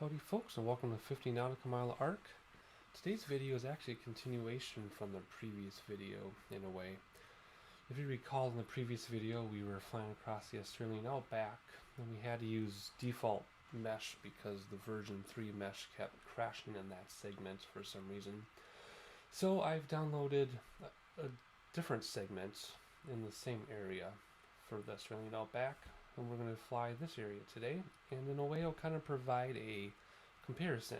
Howdy folks, and welcome to 50 Nautical Mile Arc. Today's video is actually a continuation from the previous video in a way. If you recall, in the previous video we were flying across the Australian Outback and we had to use default mesh because the version 3 mesh kept crashing in that segment for some reason. So I've downloaded a different segment in the same area for the Australian Outback, and we're going to fly this area today, and in a way I'll kind of provide a comparison.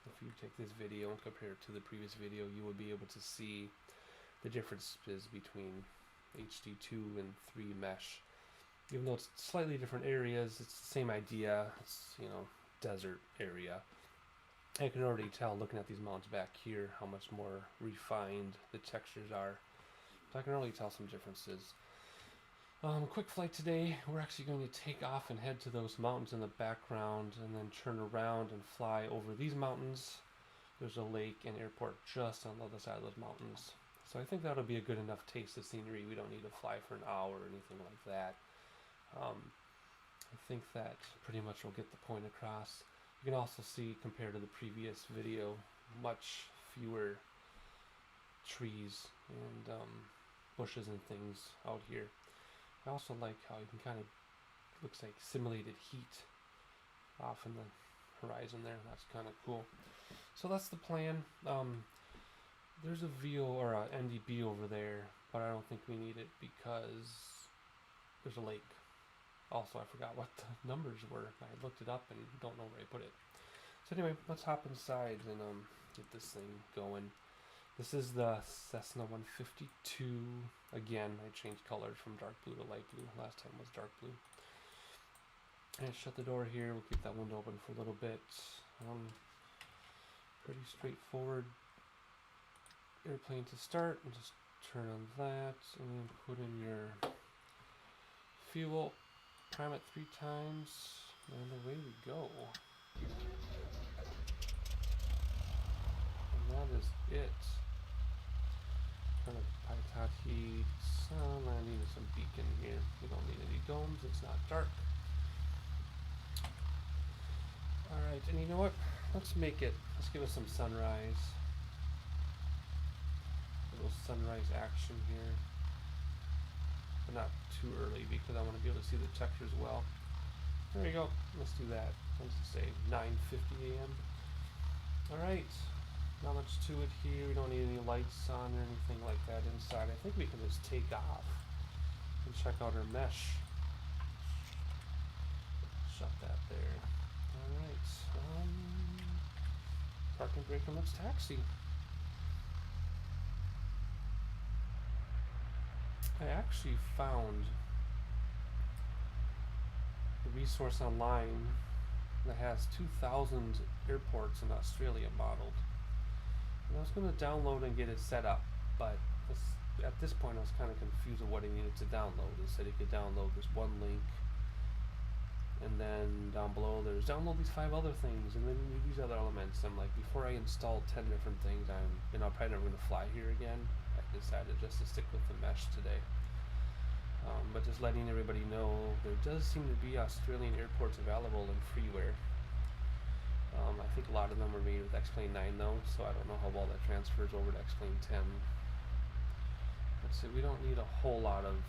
If you take this video and compare it to the previous video, you will be able to see the differences between HD2 and 3 mesh. Even though it's slightly different areas, it's the same idea. It's, desert area. I can already tell looking at these mountains back here how much more refined the textures are. So I can already tell some differences. Quick flight today. We're actually going to take off and head to those mountains in the background and then turn around and fly over these mountains. There's a lake and airport just on the other side of those mountains. So I think that'll be a good enough taste of scenery. We don't need to fly for an hour or anything like that. I think that pretty much will get the point across. You can also see, compared to the previous video, much fewer trees and bushes and things out here. I also like how you can kind of, looks like simulated heat off in the horizon there. That's kind of cool. So that's the plan. There's a VO or a NDB over there, but I don't think we need it because there's a lake. Also, I forgot what the numbers were. I looked it up and don't know where I put it. So anyway, let's hop inside and get this thing going. This is the Cessna 152. Again, I changed colors from dark blue to light blue. Last time was dark blue. And shut the door here. We'll keep that window open for a little bit. Pretty straightforward airplane to start. And just turn on that and then put in your fuel. Prime it 3 times. And away we go. And that is it. Kind of Paitat heat, landing with some beacon here. We don't need any domes, it's not dark. Alright, and you know what? Let's give us some sunrise. A little sunrise action here. But not too early because I want to be able to see the textures well. There we go, let's do that. Let's say 9:50 a.m. Alright. Not much to it here. We don't need any lights on or anything like that inside. I think we can just take off and check out our mesh. Shut that there. Alright. Park and brake and let's taxi. I actually found a resource online that has 2,000 airports in Australia modeled. And I was going to download and get it set up, but at this point I was kind of confused with what I needed to download. It said you could download this one link, and then down below there's download these 5 other things, and then you need these other elements. I'm like, before I install 10 different things, I'm probably never going to fly here again. I decided just to stick with the mesh today. But just letting everybody know, there does seem to be Australian airports available in freeware. I think a lot of them are made with X-Plane 9 though, so I don't know how well that transfers over to X-Plane 10. Let's see, we don't need a whole lot of...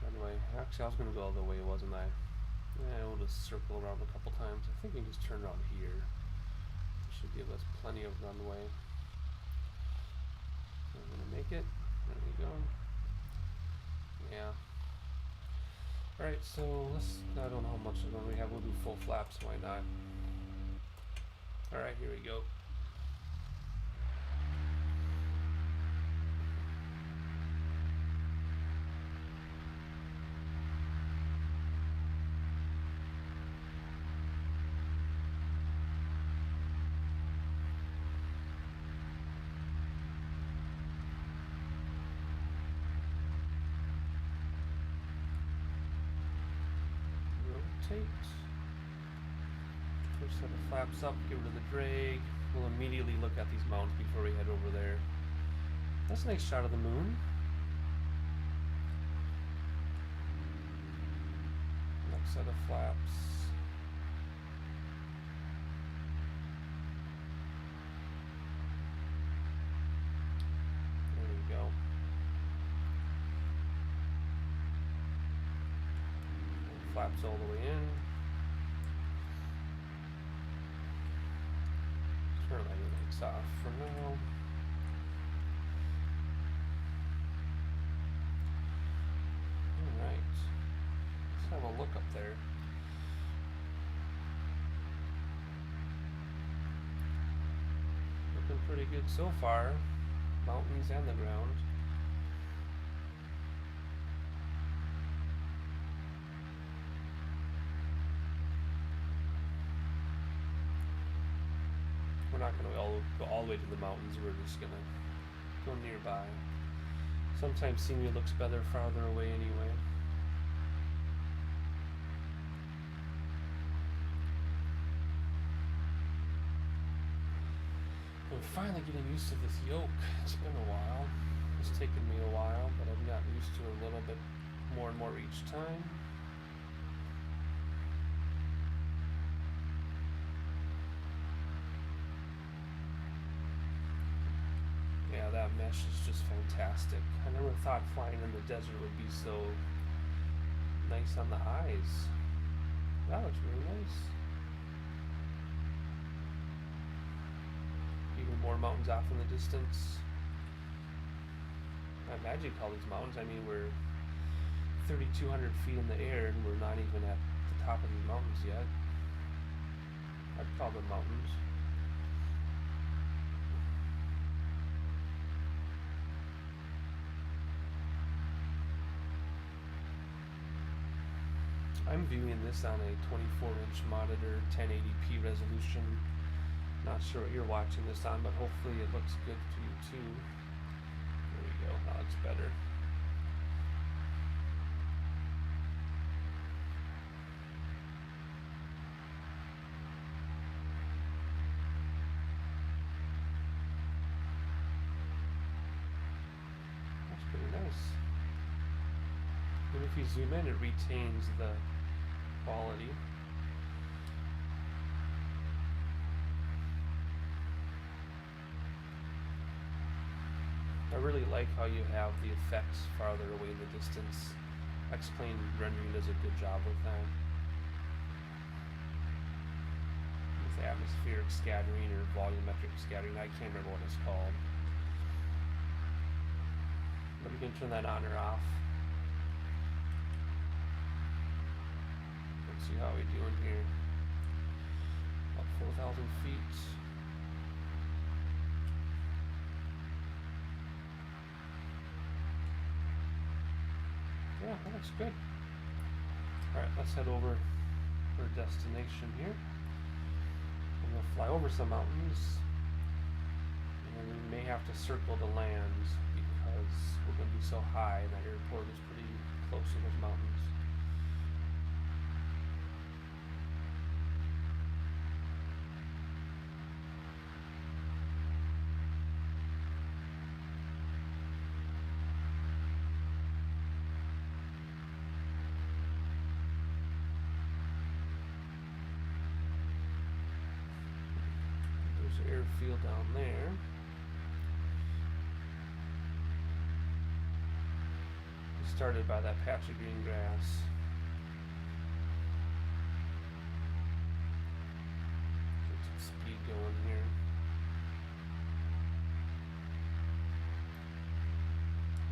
Anyway, actually I was going to go all the way, wasn't I? Yeah, we'll just circle around a couple times. I think we can just turn around here. This should give us plenty of runway. I'm going to make it. There we go. Yeah. Alright, so I don't know how much of them we have. We'll do full flaps, why not? Alright, here we go. First set of flaps up, get rid of the drag. We'll immediately look at these mountains before we head over there. That's a nice shot of the moon. Next set of flaps. flaps all the way in. Turn my lights off for now. Alright. Let's have a look up there. Looking pretty good so far. Mountains and the ground. We're not going to go all the way to the mountains, we're just going to go nearby. Sometimes scenery looks better farther away anyway. I'm finally getting used to this yoke. It's been a while. It's taken me a while, but I've gotten used to it a little bit more and more each time. Yeah, that mesh is just fantastic. I never thought flying in the desert would be so nice on the eyes. That looks really nice. Even more mountains off in the distance. I imagine you call these mountains. I mean, we're 3,200 feet in the air and we're not even at the top of these mountains yet. I'd call them mountains. I'm viewing this on a 24-inch monitor, 1080p resolution. Not sure what you're watching this on, but hopefully it looks good to you too. There we go, that looks better. That's pretty nice. And if you zoom in, it retains the quality. I really like how you have the effects farther away in the distance. X-Plane rendering does a good job with that. With atmospheric scattering or volumetric scattering, I can't remember what it's called. But you can turn that on or off. Let's see how we're doing here. About 4,000 feet. Yeah, that looks good. Alright, let's head over to our destination here. I'm going to fly over some mountains. And we may have to circle the land because we're going to be so high and that airport is pretty close to those mountains. Airfield down there. We started by that patch of green grass. Get some speed going here.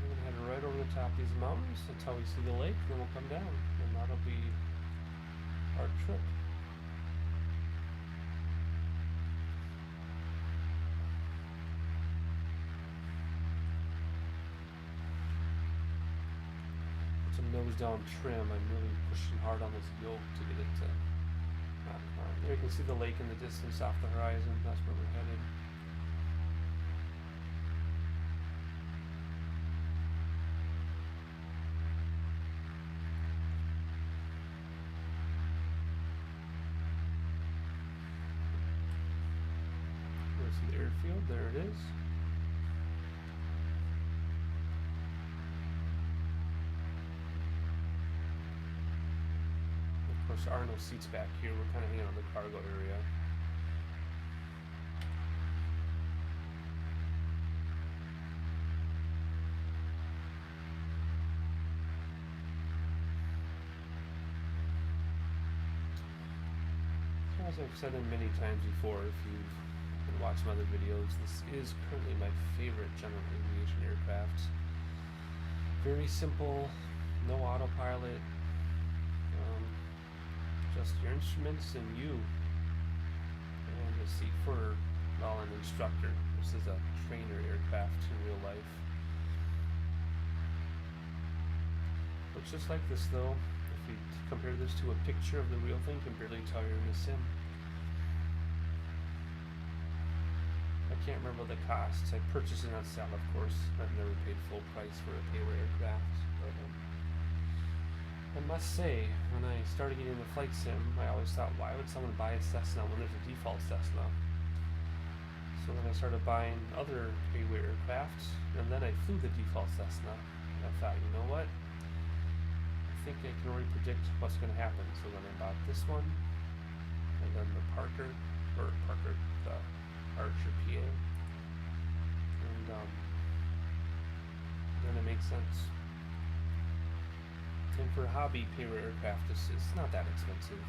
We're going to head right over the top of these mountains until we see the lake, and then we'll come down, and that'll be our trip. Nose down trim. I'm really pushing hard on this yoke to get it to not climb. There you can see the lake in the distance off the horizon. That's where we're headed. There's the airfield. There it is. There are no seats back here. We're kind of hanging on the cargo area. As I've said in many times before, if you've been watching other videos, this is currently my favorite general aviation aircraft. Very simple, no autopilot, just your instruments and you, and a seat for, well, an instructor. This is a trainer aircraft in real life. Looks just like this though. If you compare this to a picture of the real thing, you can barely tell you're in a sim. I can't remember the costs. I purchased it on sale, of course. I've never paid full price for a payware aircraft. But I must say, when I started getting the flight sim, I always thought, why would someone buy a Cessna when there's a default Cessna? So then I started buying other payware aircraft, and then I flew the default Cessna. And I thought, you know what? I think I can already predict what's going to happen. So then I bought this one, and then the Archer PA, and then it makes sense. And for a hobby payware aircraft, it's not that expensive.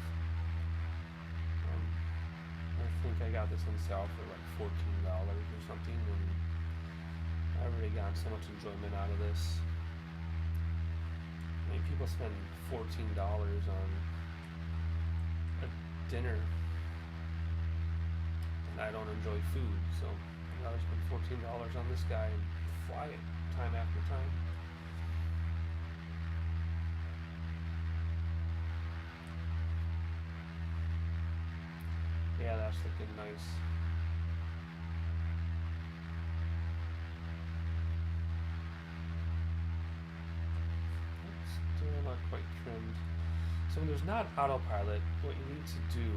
I think I got this on sale for like $14 or something, and I've already gotten so much enjoyment out of this. I mean, people spend $14 on a dinner, and I don't enjoy food, so I'd rather spend $14 on this guy and fly it time after time. Yeah, that's looking nice. It's still not quite trimmed. So when there's not autopilot, what you need to do,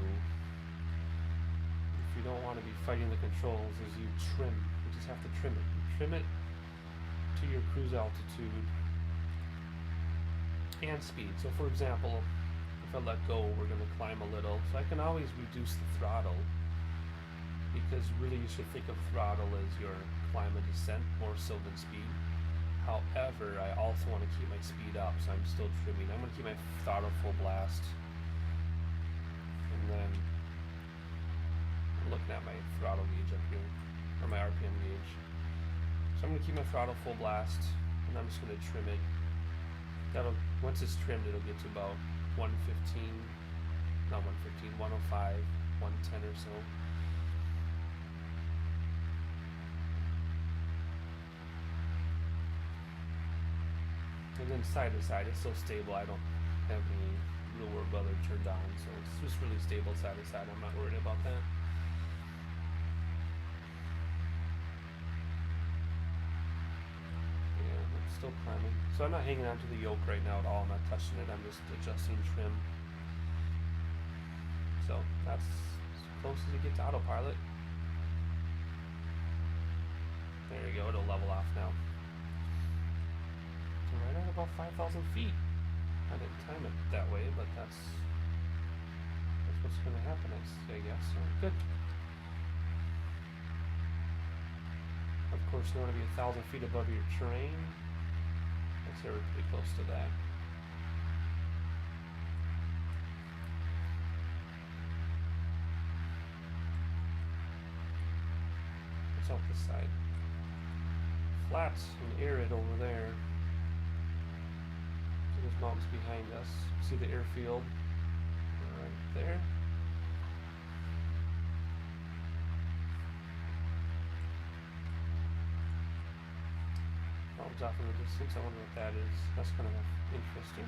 if you don't want to be fighting the controls, is you trim. You just have to trim it. You trim it to your cruise altitude and speed. So for example, if I let go, we're going to climb a little. So I can always reduce the throttle, because really you should think of throttle as your climb and descent more so than speed. However, I also want to keep my speed up, so I'm still trimming. I'm going to keep my throttle full blast. And then I'm looking at my throttle gauge up here, or my RPM gauge. So I'm going to keep my throttle full blast, and I'm just going to trim it. Once it's trimmed, it'll get to about 105, 110 or so. And then side to side, it's so stable, I don't have any lower rudder turned on, so it's just really stable side to side. I'm not worried about that. Still climbing. So I'm not hanging onto the yoke right now at all. I'm not touching it. I'm just adjusting trim. So that's as close as you get to autopilot. There you go. It'll level off now. So right at about 5,000 feet. I didn't time it that way, but that's what's going to happen, I guess. So good. Of course, you want to be 1,000 feet above your terrain. So we're pretty close to that. What's off this side? Flat and arid over there. So there's mountains behind us. See the airfield right there. Off in the distance. I wonder what that is. That's kind of interesting.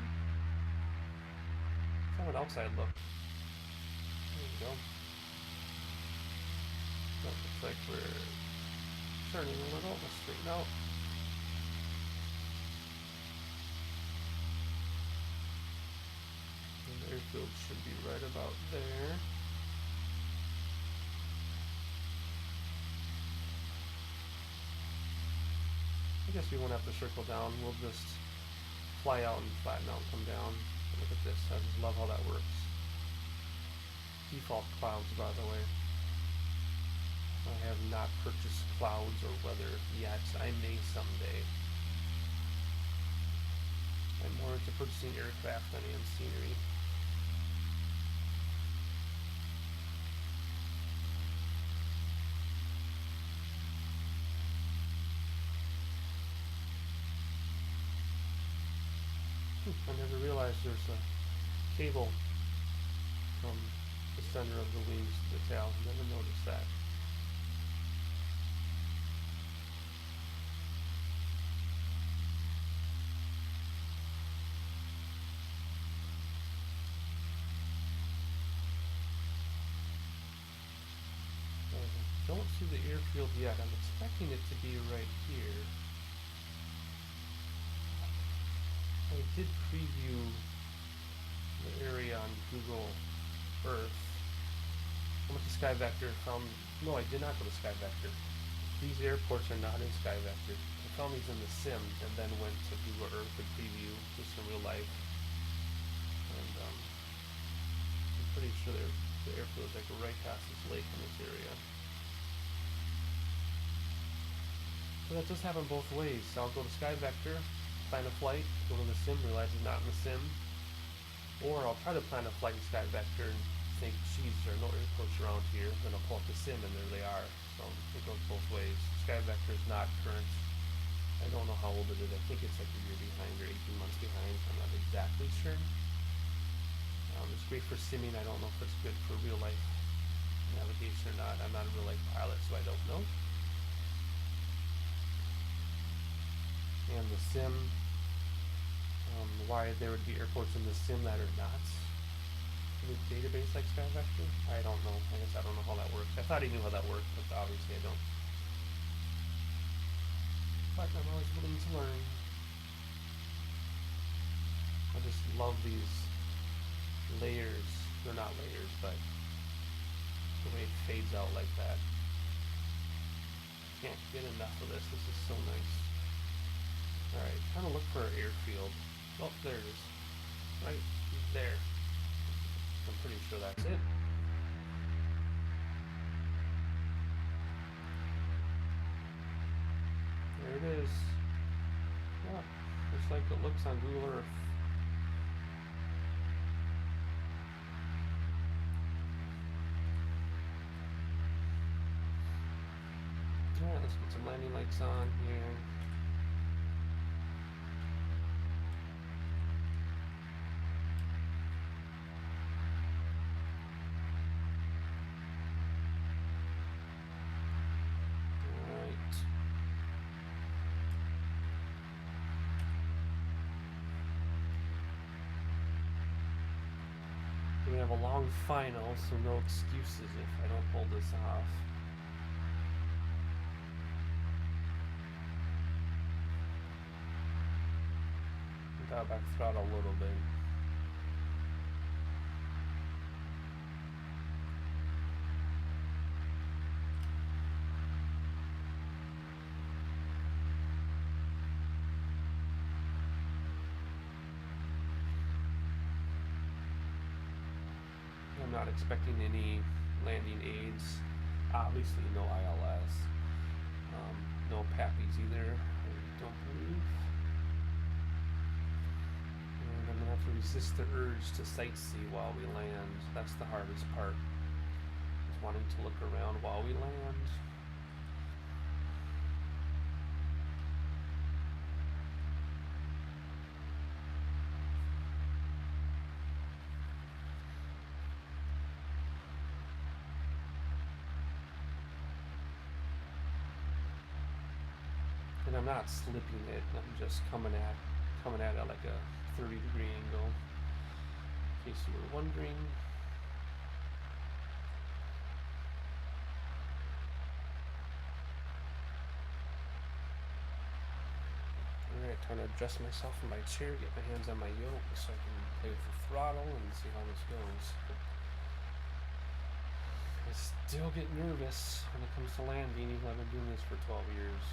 Let's have an outside look. There we go. That looks like we're turning a little. Let's straighten out. And the airfield should be right about there. I guess we won't have to circle down. We'll just fly out and flatten out and come down. Look at this. I just love how that works. Default clouds, by the way. I have not purchased clouds or weather yet. I may someday. I'm more into purchasing aircraft than I am scenery. I never realized there's a cable from the center of the wings to the tail. Never noticed that. I don't see the airfield yet. I'm expecting it to be right here. I did preview the area on Google Earth. I went to Sky Vector, no, I did not go to Sky Vector. These airports are not in Sky Vector. I found these in the sim and then went to Google Earth to preview just in real life. And I'm pretty sure the airfield is like right past this lake in this area. So that does happen both ways. I'll go to Sky Vector, plan a flight, go to the sim, realize it's not in the sim. Or I'll try to plan a flight in Sky Vector and think, geez, there are no airports around here. Then I'll pull up the sim and there they are. So it goes both ways. Sky Vector is not current. I don't know how old it is. I think it's like a year behind or 18 months behind. I'm not exactly sure. It's great for simming. I don't know if it's good for real life navigation or not. I'm not a real life pilot, so I don't know. And the sim, why there would be airports in the sim that are not in the database like Sky Vector, I don't know. I guess I don't know how that works. I thought he knew how that worked, but obviously I don't. But I'm always willing to learn. I just love these layers. They're not layers, but the way it fades out like that. Can't get enough of this. This is so nice. Alright, trying to look for an airfield. Oh, there it is. Right there. I'm pretty sure that's it. There it is. Oh, just like it looks on Google Earth. Alright, let's get some landing lights on here. We have a long final, so no excuses if I don't pull this off. Dial back the throttle a little bit. I'm not expecting any landing aids. Obviously no ILS. No PAPIs either, I don't believe. And I'm going to have to resist the urge to sightsee while we land. That's the hardest part. Is wanting to look around while we land. And I'm not slipping it, I'm just coming at it like a 30-degree angle, in case you were wondering. Alright, trying to adjust myself in my chair, get my hands on my yoke so I can play with the throttle and see how this goes. I still get nervous when it comes to landing, even though I've been doing this for 12 years.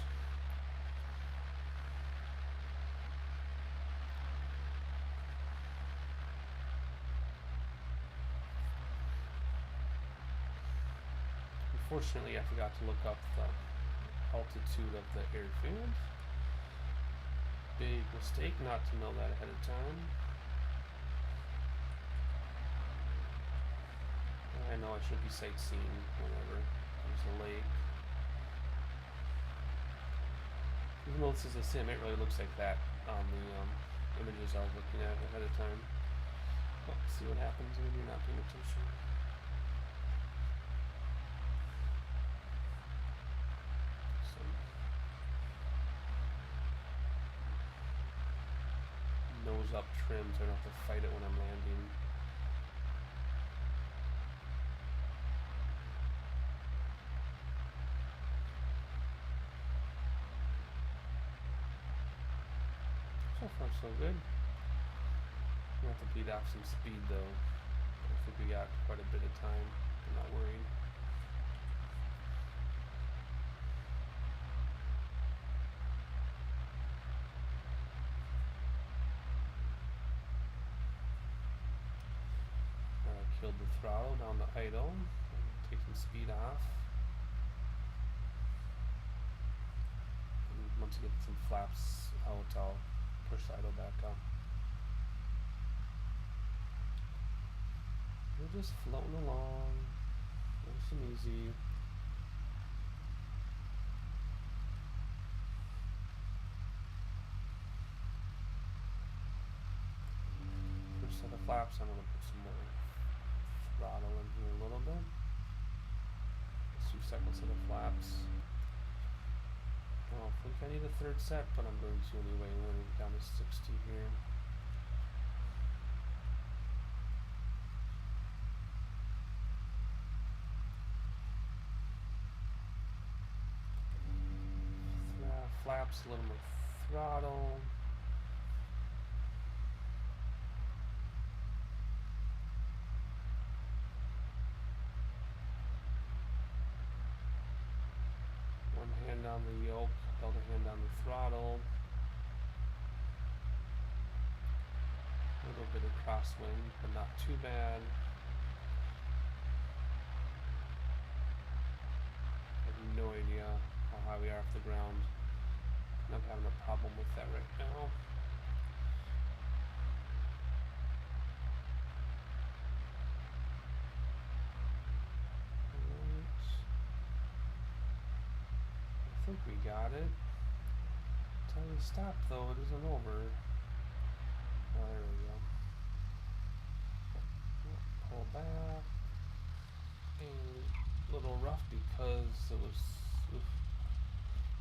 Unfortunately, I forgot to look up the altitude of the airfield. Big mistake not to know that ahead of time. I know I should be sightseeing whenever there's a lake. Even though this is a sim, it really looks like that on the images pictures I was looking at ahead of time. Oh, see what happens when you're not paying attention. Some nose up trim so I don't have to fight it when I'm landing. So far so good. We have to beat off some speed though. I think we got quite a bit of time. I'm not worried. Killed the throttle down to idle. Take some speed off. And once you get some flaps out, I'll push the idle back up. We're just floating along, nice and easy. First set of flaps, I'm going to put some more throttle in here a little bit. 2 seconds set of flaps. I don't think I need a third set, but I'm going to anyway. I'm going to get down to 60 here. Flaps, a little more throttle. One hand on the yoke, the other hand on the throttle. A little bit of crosswind, but not too bad. I have no idea how high we are off the ground. I'm having a problem with that right now. I think we got it. Until we stop though, it isn't over. Oh, there we go. Pull back. And a little rough because it was... Oof.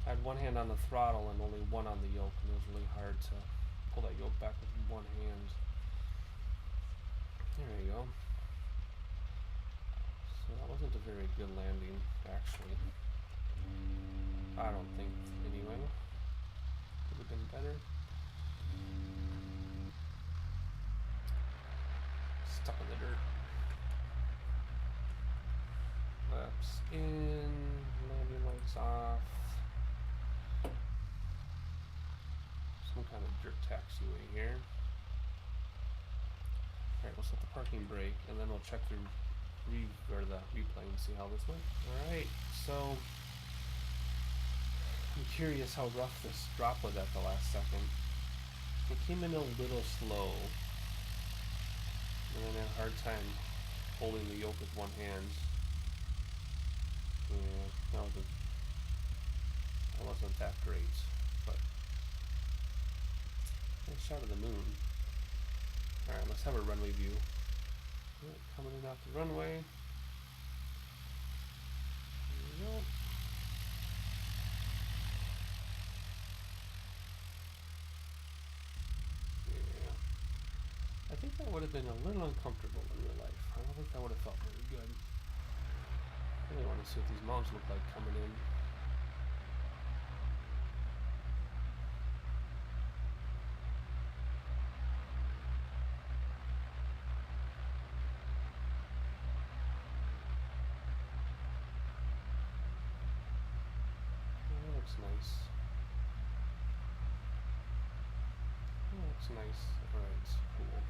I had one hand on the throttle and only one on the yoke, and it was really hard to pull that yoke back with one hand. There you go. So that wasn't a very good landing, actually. I don't think, anyway. Could have been better. Stuck in the dirt. Flaps in, landing lights off. Some kind of dirt taxiway here. Alright, we'll set the parking brake and then we'll check the replay and see how this went. Alright, so I'm curious how rough this drop was at the last second. It came in a little slow. And then I had a hard time holding the yoke with one hand. Yeah, that wasn't that great, but nice shot of the moon. Alright, let's have a runway view. Right, coming in off the runway. There we go. Yeah. I think that would have been a little uncomfortable in real life. I don't think that would have felt very good. I really want to see what these mountains look like coming in. Nice. Oh, that's nice. Alright, cool.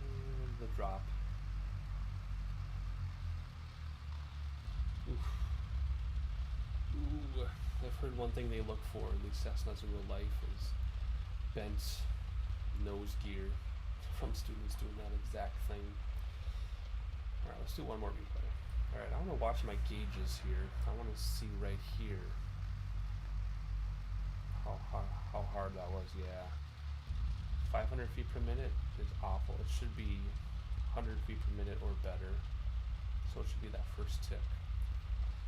And the drop. Oof. Ooh. I've heard one thing they look for in these Cessnas in real life is bent nose gear from students doing that exact thing. Alright, let's do one more replay. Alright, I want to watch my gauges here. I want to see right here how hard that was. Yeah, 500 feet per minute is awful. It should be 100 feet per minute or better. So it should be that first tick.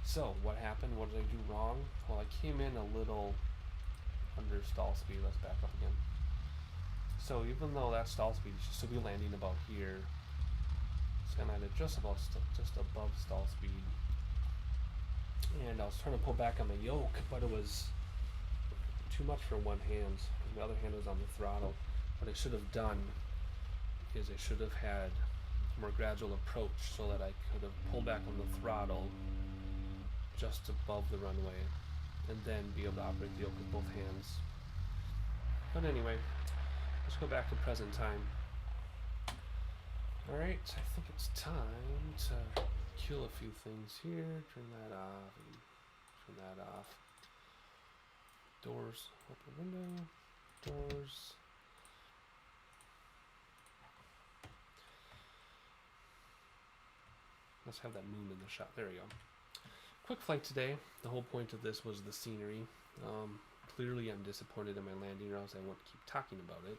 So what happened? What did I do wrong? Well, I came in a little under stall speed. Let's back up again. So even though that stall speed, you should still be landing about here. It's kind of just above stall speed. And I was trying to pull back on the yoke, but it was too much for one hand. The other hand was on the throttle. What I should have done is I should have had a more gradual approach so that I could have pulled back on the throttle just above the runway and then be able to operate the yoke with both hands. But anyway, let's go back to present time. Alright, I think it's time to kill a few things here. Turn that off and turn that off. Doors, open window, doors. Let's have that moon in the shot. There we go. Quick flight today. The whole point of this was the scenery. Clearly I'm disappointed in my landing, or else I won't keep talking about it.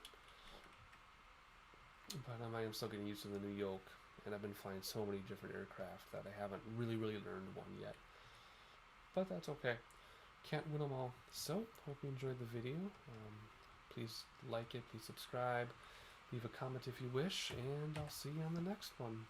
But I am still getting used to the new yoke, and I've been flying so many different aircraft that I haven't really learned one yet. But that's okay. Can't win them all. So, hope you enjoyed the video. Please like it, please subscribe, leave a comment if you wish, and I'll see you on the next one.